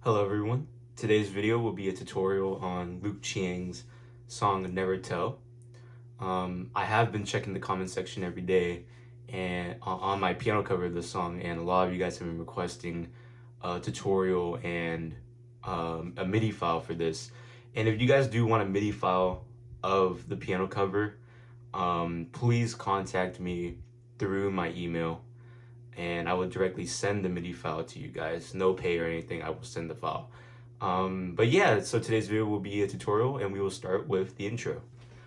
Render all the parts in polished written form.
Hello everyone. Today's video will be a tutorial on Luke Chiang's song Never Tell. I have been checking the comment section every day and on my piano cover of this song, and a lot of you guys have been requesting a tutorial and a MIDI file for this. And if you guys do want a MIDI file of the piano cover, please contact me through my email and I will directly send the MIDI file to you guys. No pay or anything, I will send the file. But yeah, so today's video will be a tutorial and we will start with the intro.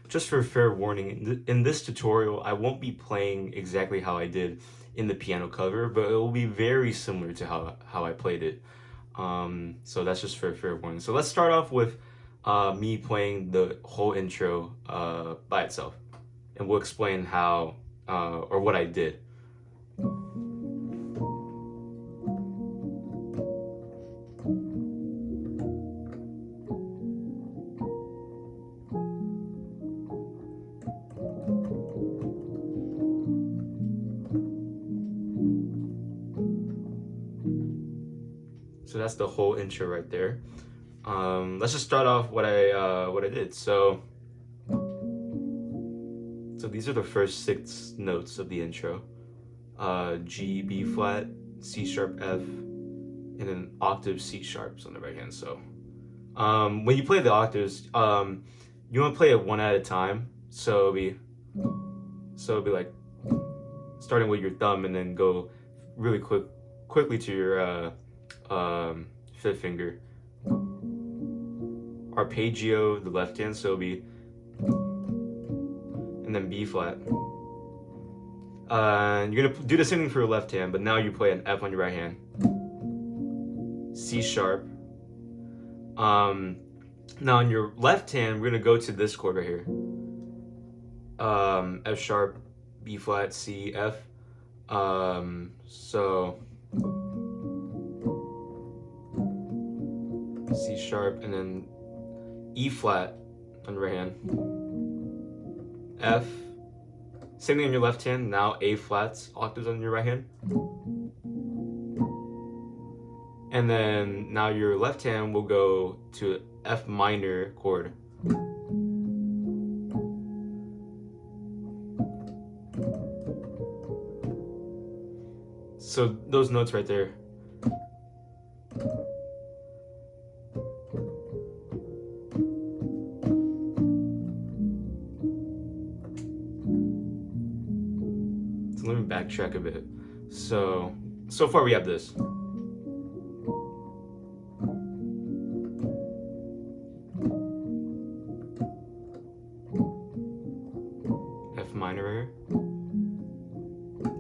Just for fair warning, in this tutorial, I won't be playing exactly how I did in the piano cover, but it will be very similar to how I played it. So that's just for fair warning. So let's start off with me playing the whole intro by itself, and we'll explain how or what I did. So that's the whole intro right there. Let's just start off what I did. So these are the first 6 notes of the intro: G, B flat, C sharp, F, and an octave C sharps on the right hand. So when you play the octaves, you want to play it one at a time. So it'll be like starting with your thumb and then go really quickly to your 5th finger. Arpeggio, the left hand, so it'll be, and then B flat. You're gonna do the same thing for your left hand, but now you play an F on your right hand. C sharp. Now on your left hand, we're gonna go to this chord right here. F sharp, B flat, C, F. So C sharp, and then E flat on the right hand, F, same thing on your left hand, now A flats, octaves on your right hand, and then now your left hand will go to F minor chord. So those notes right there. So let me backtrack a bit. So far we have this. F minor,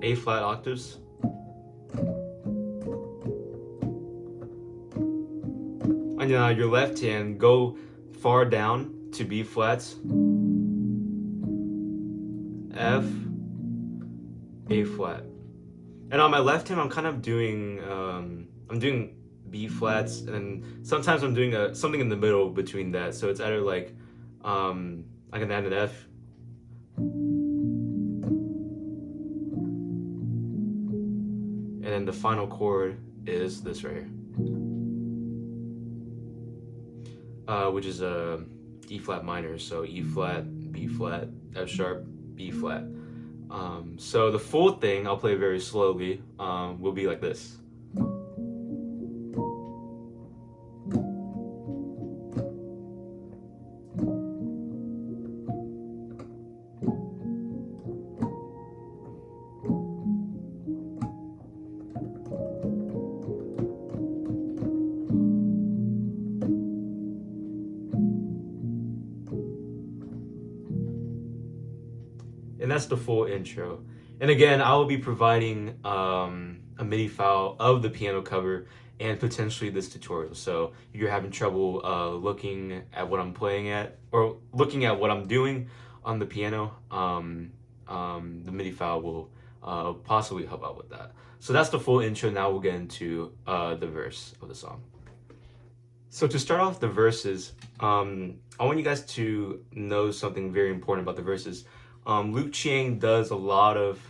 A flat octaves. And now your left hand, go far down to B flats, F, A flat. And on my left hand, I'm kind of doing B flats, and sometimes I'm doing something in the middle between that. So it's either like I can add an F, and then the final chord is this right here, which is a E flat minor. So E flat, B flat, F sharp, B flat. So the full thing, I'll play very slowly, will be like this. And that's the full intro. And again, I will be providing a MIDI file of the piano cover and potentially this tutorial. So if you're having trouble looking at what I'm playing at, or looking at what I'm doing on the piano, the MIDI file will possibly help out with that. So that's the full intro. Now we'll get into the verse of the song. So to start off the verses, I want you guys to know something very important about the verses. Luke Chiang does a lot of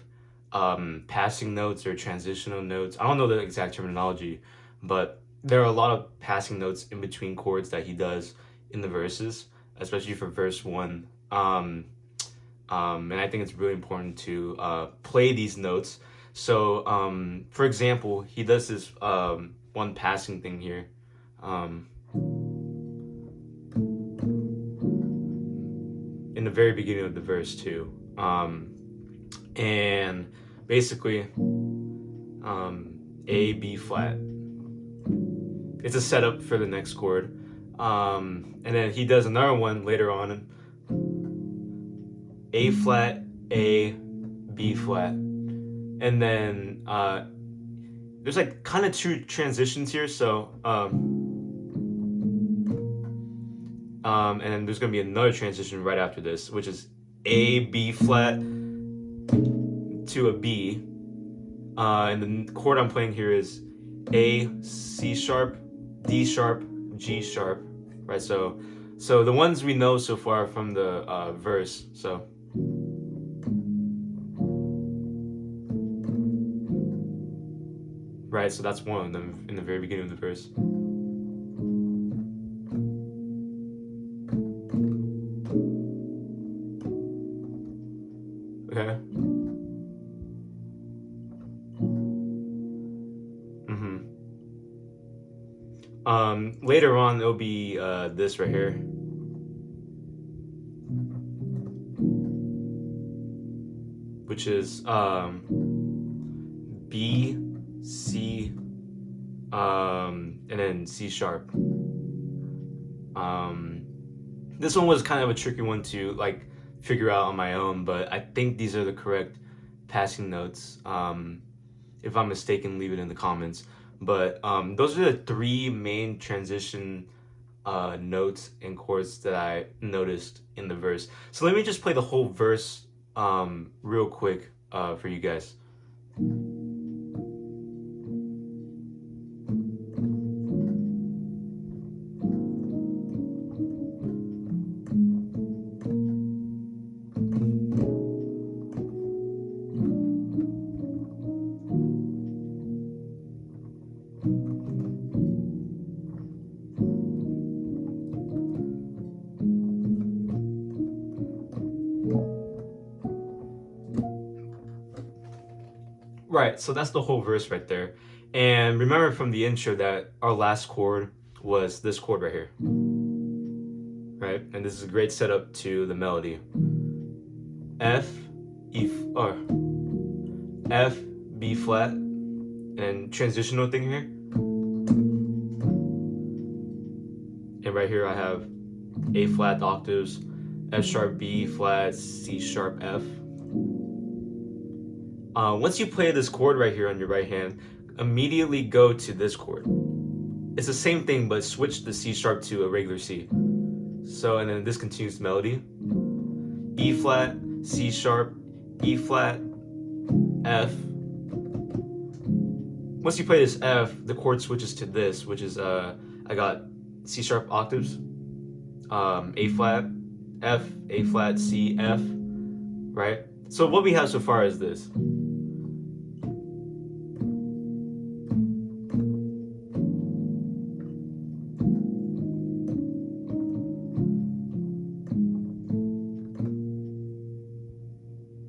passing notes or transitional notes. I don't know the exact terminology, but there are a lot of passing notes in between chords that he does in the verses, especially for verse 1. And I think it's really important to play these notes. So, for example, he does this one passing thing here. In the very beginning of the verse too. And basically, A, B flat. It's a setup for the next chord. And then he does another one later on. A flat, A, B flat. And then there's like kind of two transitions here. So, and then there's going to be another transition right after this, which is A, B flat to a B. And the chord I'm playing here is A, C sharp, D sharp, G sharp, right? So the ones we know so far from the verse. So right, so that's one of them in the very beginning of the verse. Okay. Later on it'll be this right here. Which is B, C, and then C sharp. This one was kind of a tricky one to like figure out on my own, but I think these are the correct passing notes. If I'm mistaken, leave it in the comments. But those are the three main transition notes and chords that I noticed in the verse. So let me just play the whole verse real quick for you guys. Right, so that's the whole verse right there. And remember from the intro that our last chord was this chord right here. Right? And this is a great setup to the melody. F, F, B flat, and transitional thing here. And right here I have A flat octaves, F sharp, B flat, C sharp, F. Once you play this chord right here on your right hand, immediately go to this chord. It's the same thing, but switch the C sharp to a regular C. So, and then this continues the melody. E flat, C sharp, E flat, F. Once you play this F, the chord switches to this, which is, I got C sharp octaves, A flat, F, A flat, C, F, right? So what we have so far is this.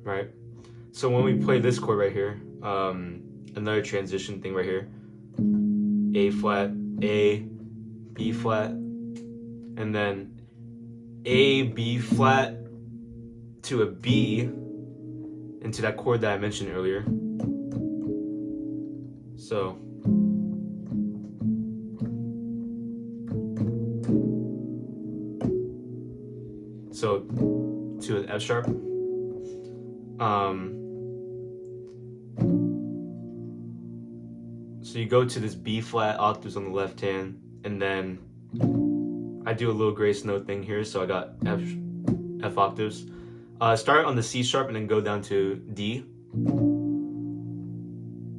Right? So when we play this chord right here, another transition thing right here, A flat, A, B flat, and then A, B flat to a B into that chord that I mentioned earlier. So to an F sharp. So you go to this B flat octaves on the left hand, and then I do a little grace note thing here. So I got F octaves. Start on the C sharp and then go down to D.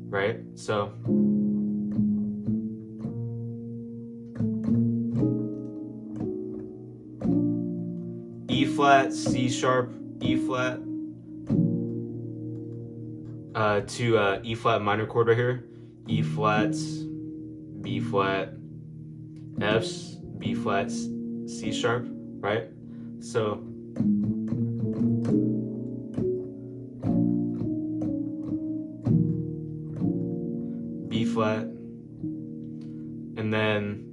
Right? So E flat, C sharp, E flat, to E flat minor chord right here. E flat, B flat, F's, B flat, C sharp, right? So B flat, and then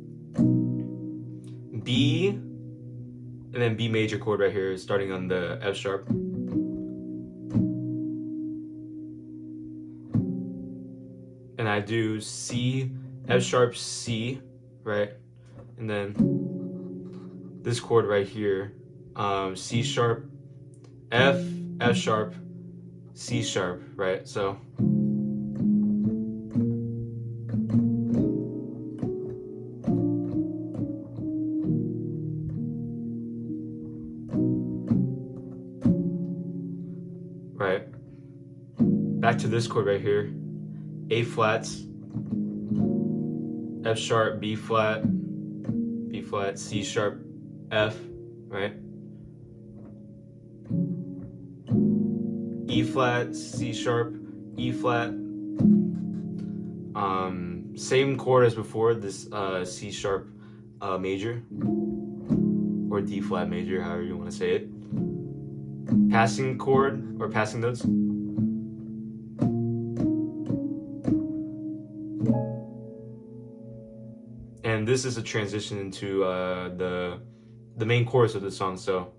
B, and then B major chord right here, starting on the F sharp. And I do C, F sharp, C, right? And then this chord right here, C sharp, F, F sharp, C sharp, right? So right, back to this chord right here, A flats, F sharp, B flat, C sharp, F, right? E flat, C sharp, E flat. Same chord as before, this C sharp major, or D flat major, however you want to say it. Passing chord or passing notes. And this is a transition into the main chorus of the song. So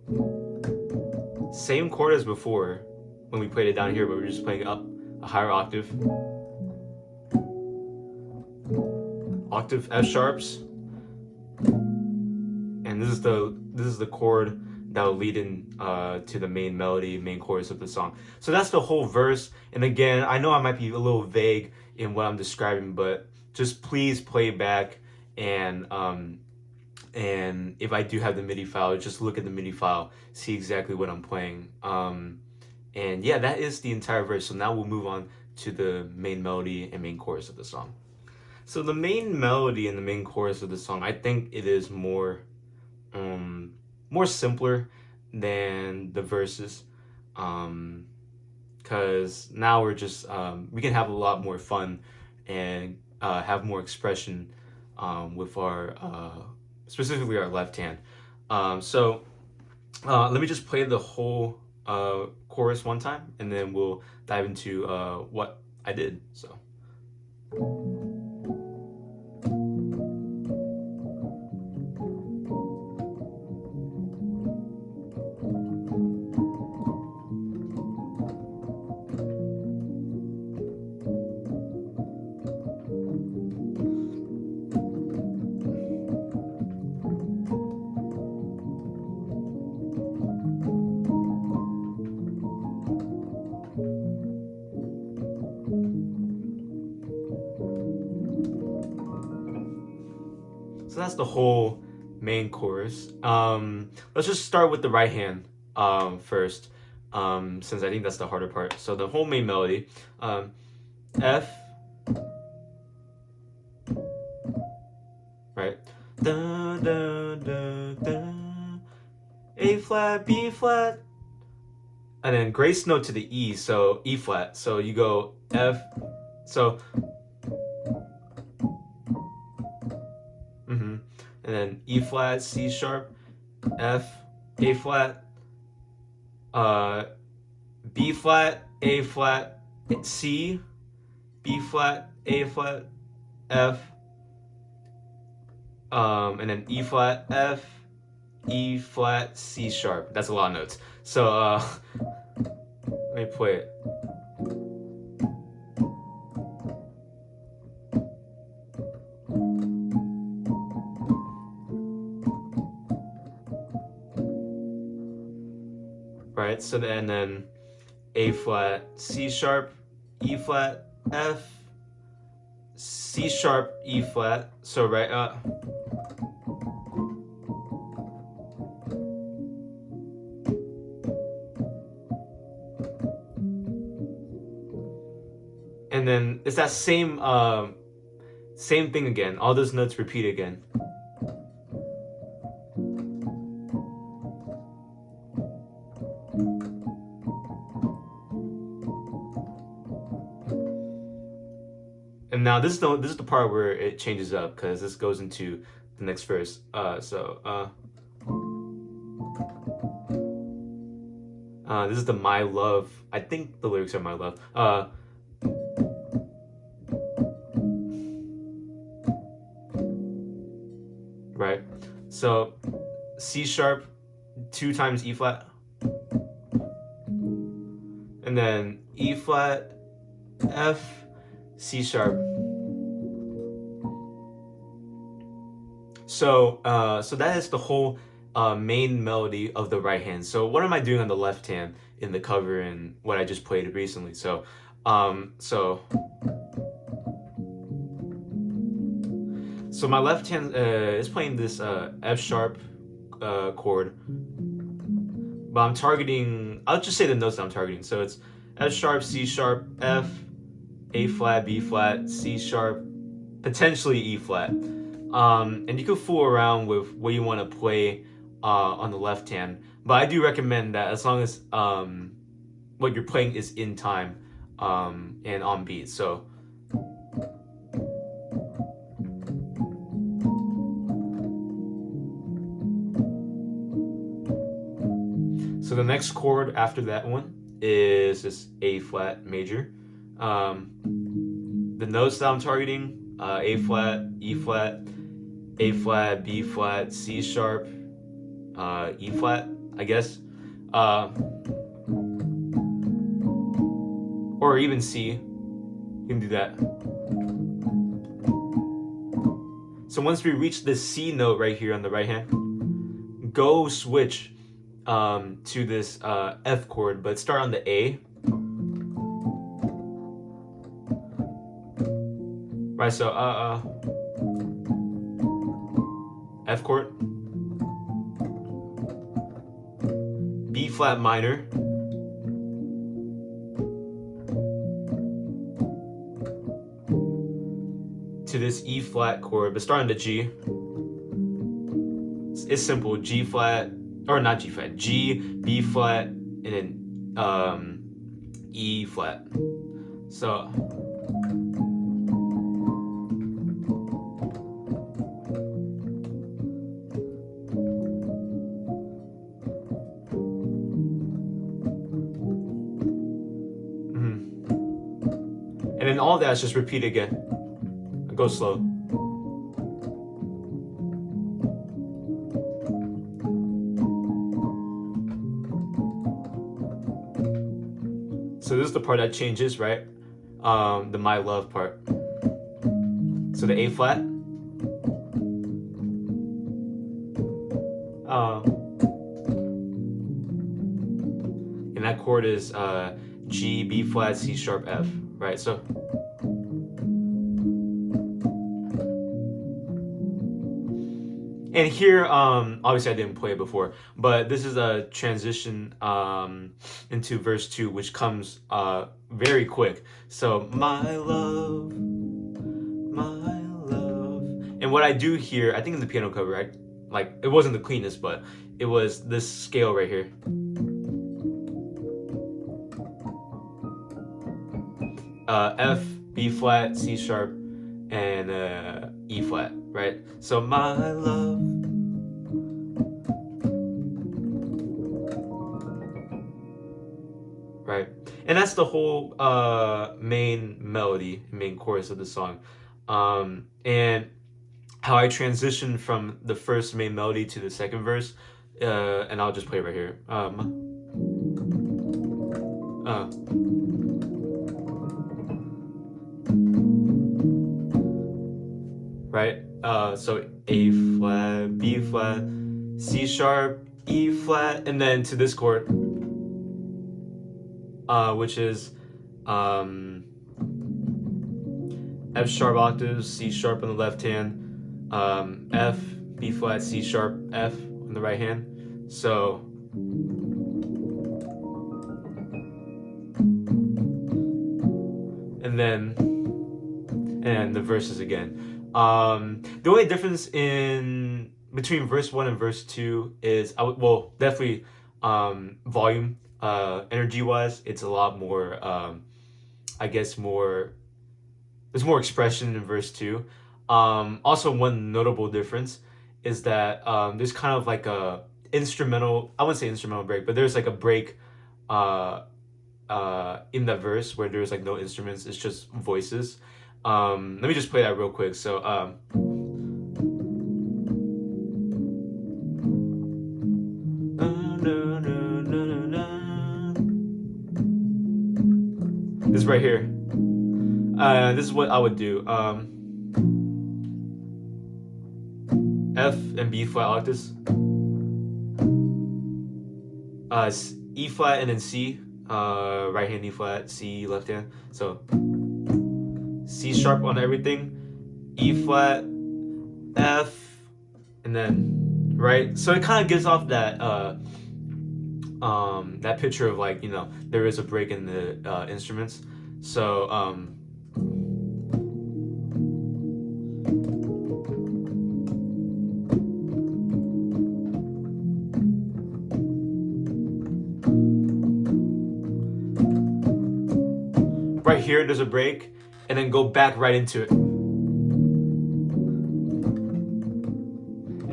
same chord as before when we played it down here, but we're just playing up a higher octave. Octave F sharps, and this is the chord that will lead in to the main melody, main chorus of the song. So that's the whole verse. And again, I know I might be a little vague in what I'm describing, but just please play back, and if I do have the MIDI file, just look at the MIDI file, see exactly what I'm playing. And yeah, that is the entire verse. So now we'll move on to the main melody and main chorus of the song. So the main melody and the main chorus of the song, I think it is more simpler than the verses, because now we're just we can have a lot more fun and have more expression with our specifically our left hand. So let me just play the whole chorus one time, and then we'll dive into what I did. So. So that's the whole main chorus. Let's just start with the right hand first, since I think that's the harder part. So the whole main melody, F, right, da, da, da, da, A flat, B flat, and then grace note to the E, so E flat. So you go F, so. And then E flat, C sharp, F, A flat, B flat, A flat, C, B flat, A flat, F, and then E flat, F, E flat, C sharp. That's a lot of notes. So let me play it. Right, so then A flat, C sharp, E flat, F, C sharp, E flat. So right, and then it's that same thing again. All those notes repeat again. And now this is the part where it changes up because this goes into the next verse. This is the My Love. I think the lyrics are My Love. Right. So C sharp, 2 times E flat, and then E flat, F, C sharp. So that is the whole main melody of the right hand. So what am I doing on the left hand in the cover and what I just played recently? So my left hand is playing this F sharp chord, but I'm targeting. I'll just say the notes that I'm targeting. So it's F sharp, C sharp, F, A flat, B flat, C sharp, potentially E flat. And you can fool around with what you want to play on the left hand, but I do recommend that as long as what you're playing is in time and on beat. So the next chord after that one is this A flat major. The notes that I'm targeting: A flat, E flat, A flat, B flat, C sharp, E flat, I guess, or even C. You can do that. So once we reach the C note right here on the right hand, go switch to this F chord, but start on the A. Right, so F chord, B flat minor, to this E flat chord, but start on the G. It's simple: G flat, or not G flat, G, B flat, and then E flat. So and then all that's just repeat again. Go slow. So this is the part that changes, right? The My Love part. So the A flat. And that chord is G, B flat, C sharp, F, right? So and here, obviously I didn't play it before, but this is a transition into verse 2, which comes very quick. So my love, and what I do here, I think in the piano cover, like it wasn't the cleanest, but it was this scale right here. F, B flat, C sharp, and E flat, right? So my love, right? And that's the whole main melody, main chorus of the song. And how I transition from the first main melody to the second verse, and I'll just play it right here. Right? So A flat, B flat, C sharp, E flat, and then to this chord, which is F sharp octaves, C sharp on the left hand, F, B flat, C sharp, F on the right hand. So and the verses again. The only difference in between verse 1 and verse 2 is definitely volume, energy wise, it's a lot more I guess more there's more expression in verse 2. Also, one notable difference is that there's kind of like a instrumental, I wouldn't say instrumental break, but there's like a break in that verse where there's like no instruments, it's just voices. Let me just play that real quick. So this right here. This is what I would do. F and B flat, I like this. E flat and then C. Right hand E flat, C left hand. So C sharp on everything, E flat, F, and then right. So it kind of gives off that that picture of like, you know, there is a break in the instruments. So right here there's a break, and then go back right into it.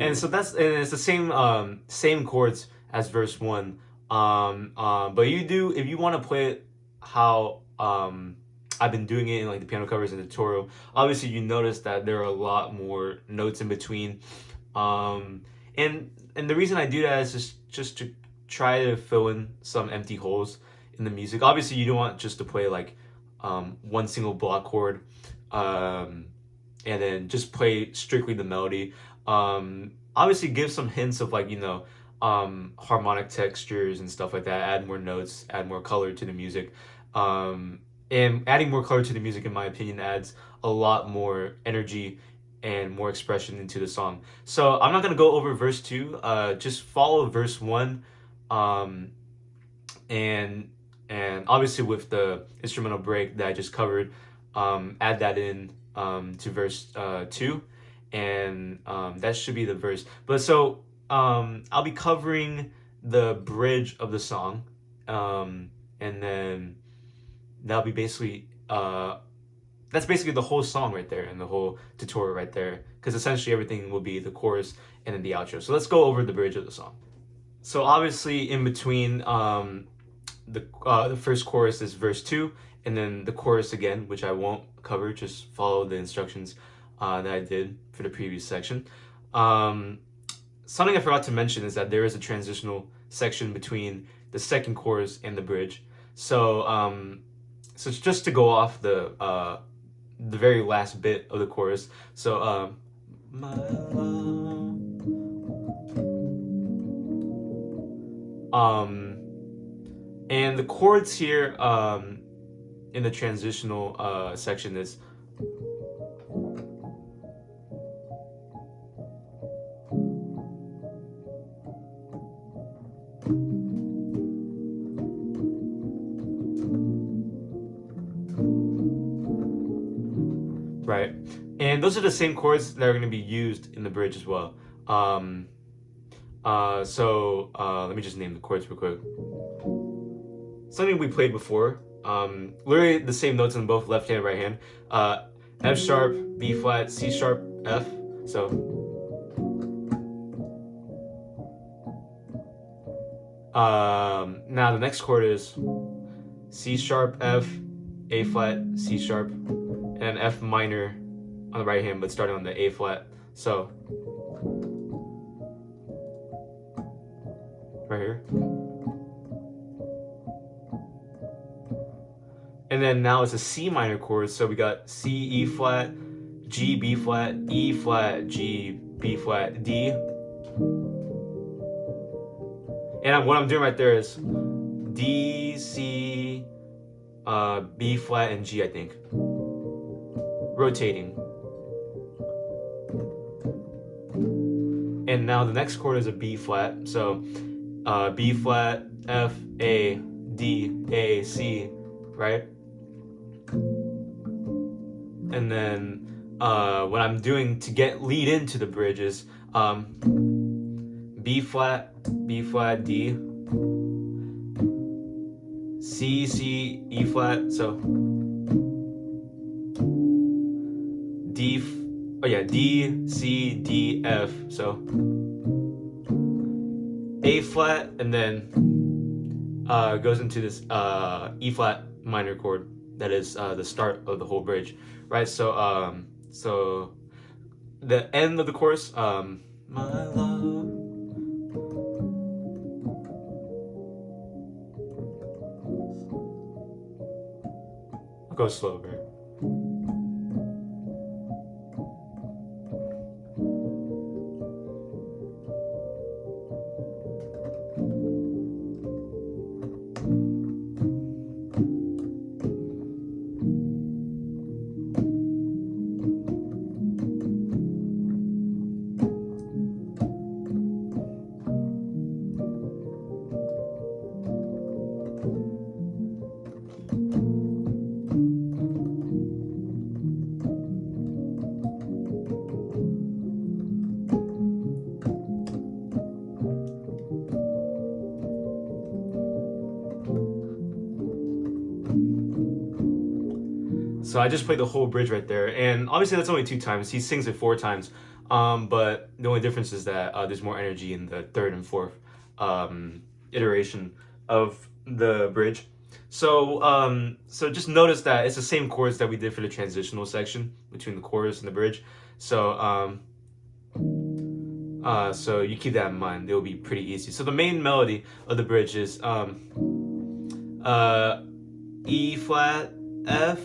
And so it's the same chords as verse 1. But if you want to play it how I've been doing it in like the piano covers and the tutorial, obviously you notice that there are a lot more notes in between. And the reason I do that is just to try to fill in some empty holes in the music. Obviously you don't want just to play like one single block chord and then just play strictly the melody. Obviously give some hints of like, you know, harmonic textures and stuff like that, add more notes, add more color to the music. And adding more color to the music, in my opinion, adds a lot more energy and more expression into the song. So I'm not going to go over verse 2, just follow verse 1, and obviously with the instrumental break that I just covered, add that in to verse 2, and that should be the verse. But so I'll be covering the bridge of the song, and then that'll be basically that's basically the whole song right there and the whole tutorial right there, because essentially everything will be the chorus and then the outro. So let's go over the bridge of the song. So obviously in between the first chorus is verse 2, and then the chorus again, which I won't cover, just follow the instructions that I did for the previous section. Something I forgot to mention is that there is a transitional section between the second chorus and the bridge. So so it's just to go off the very last bit of the chorus. So my love. And the chords here in the transitional section is right, and those are the same chords that are going to be used in the bridge as well. So let me just name the chords real quick. Something we played before, literally the same notes in both left hand and right hand. F sharp, B flat, C sharp, F. So now the next chord is C sharp, F, A flat, C sharp, and F minor on the right hand, but starting on the A flat. So right here. And then now it's a C minor chord, so we got C, E flat, G, B flat, E flat, G, B flat, D. And what I'm doing right there is D, C, B flat, and G, I think. Rotating. And now the next chord is a B flat, so B flat, F, A, D, A, C, right? And then what I'm doing to lead into the bridge is B flat, D, C, C, E flat. So D, C, D, F. So A flat, and then goes into this E flat minor chord that is the start of the whole bridge, right? So the end of the chorus, my love. I'll go slower. So I just played the whole bridge right there, and obviously that's only 2 times. He sings it 4 times, but the only difference is that there's more energy in the third and fourth iteration of the bridge. So just notice that it's the same chords that we did for the transitional section between the chorus and the bridge. So so you keep that in mind. It'll be pretty easy. So the main melody of the bridge is E flat F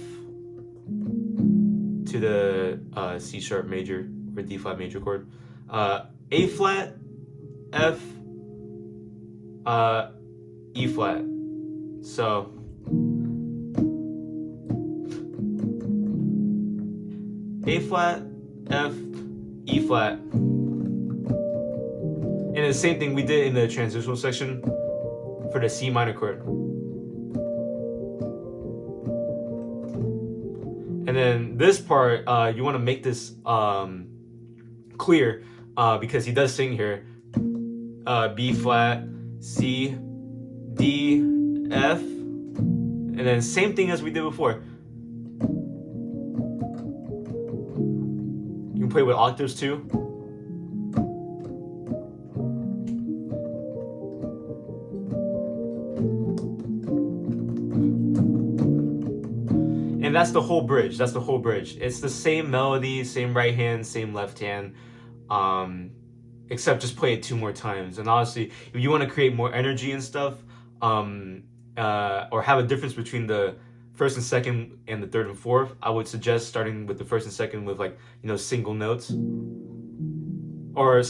to the C sharp major or D flat major chord, A flat F, E flat. So A flat F, E flat, and the same thing we did in the transitional section for the C minor chord. And then this part, you want to make this clear because he does sing here B flat, C, D, F, and then same thing as we did before. You can play with octaves too. And that's the whole bridge. That's the whole bridge. It's the same melody, same right hand, same left hand, except just play it 2 more times. And honestly, if you want to create more energy and stuff, or have a difference between the first and second and the third and fourth, I would suggest starting with the first and second with single notes. Or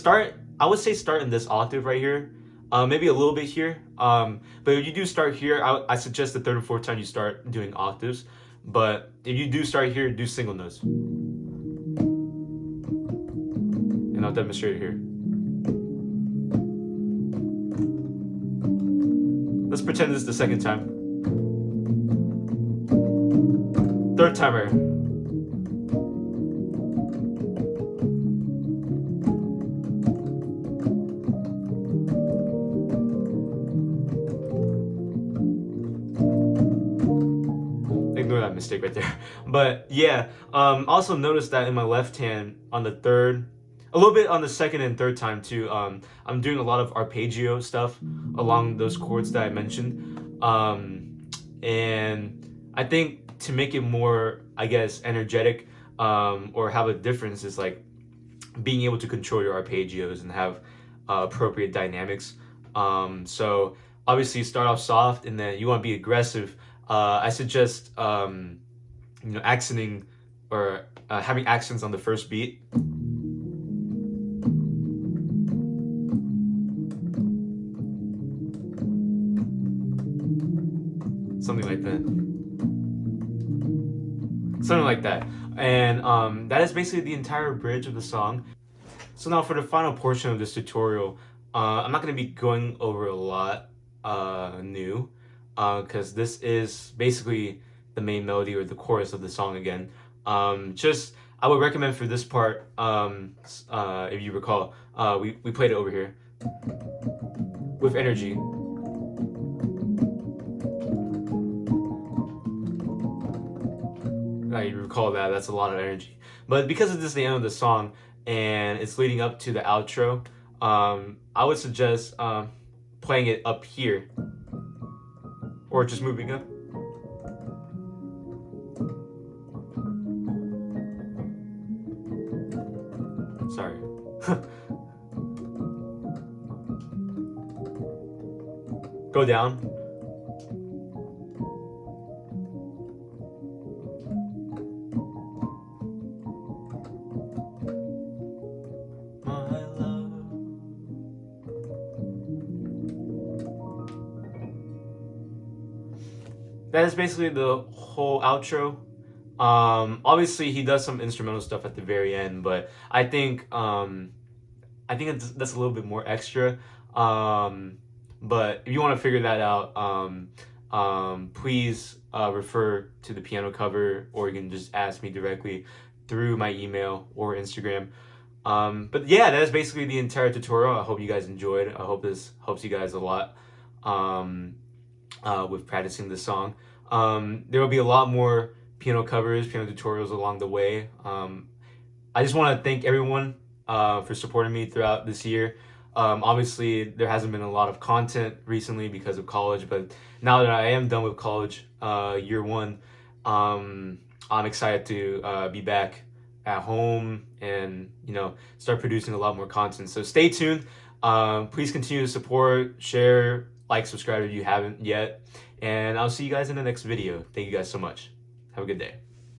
I would say start in this octave right here. Maybe a little bit here. But if you do start here, I suggest the third and fourth time you start doing octaves. But if you do start here, do single notes. And I'll demonstrate it here. Let's pretend this is the second time. Third time right here. Ignore that mistake right there. But yeah, also notice that in my left hand on the third, a little bit on the second and third time too, I'm doing a lot of arpeggio stuff along those chords that I mentioned. And I think to make it more, I guess, energetic, or have a difference is like being able to control your arpeggios and have appropriate dynamics. So obviously you start off soft and then you want to be aggressive. I suggest accenting or having accents on the first beat. Something like that. Something like that. And that is basically the entire bridge of the song. So now for the final portion of this tutorial, I'm not going to be going over a lot new, because this is basically the main melody or the chorus of the song again. I would recommend for this part, if you recall, we played it over here with energy. You recall that's a lot of energy. But because this is the end of the song and it's leading up to the outro, I would suggest playing it up here or just moving up. Sorry. Go down. My love. That is basically the whole outro. Obviously he does some instrumental stuff at the very end, but I think that's a little bit more extra. But if you want to figure that out, please refer to the piano cover, or you can just ask me directly through my email or Instagram. But yeah, that is basically the entire tutorial. I hope you guys enjoyed. I hope this helps you guys a lot with practicing this song. There will be a lot more piano covers, piano tutorials along the way. I just want to thank everyone for supporting me throughout this year. Obviously, there hasn't been a lot of content recently because of college, but now that I am done with college, year one, I'm excited to be back at home and, start producing a lot more content. So stay tuned. Please continue to support, share, like, subscribe if you haven't yet. And I'll see you guys in the next video. Thank you guys so much. Have a good day.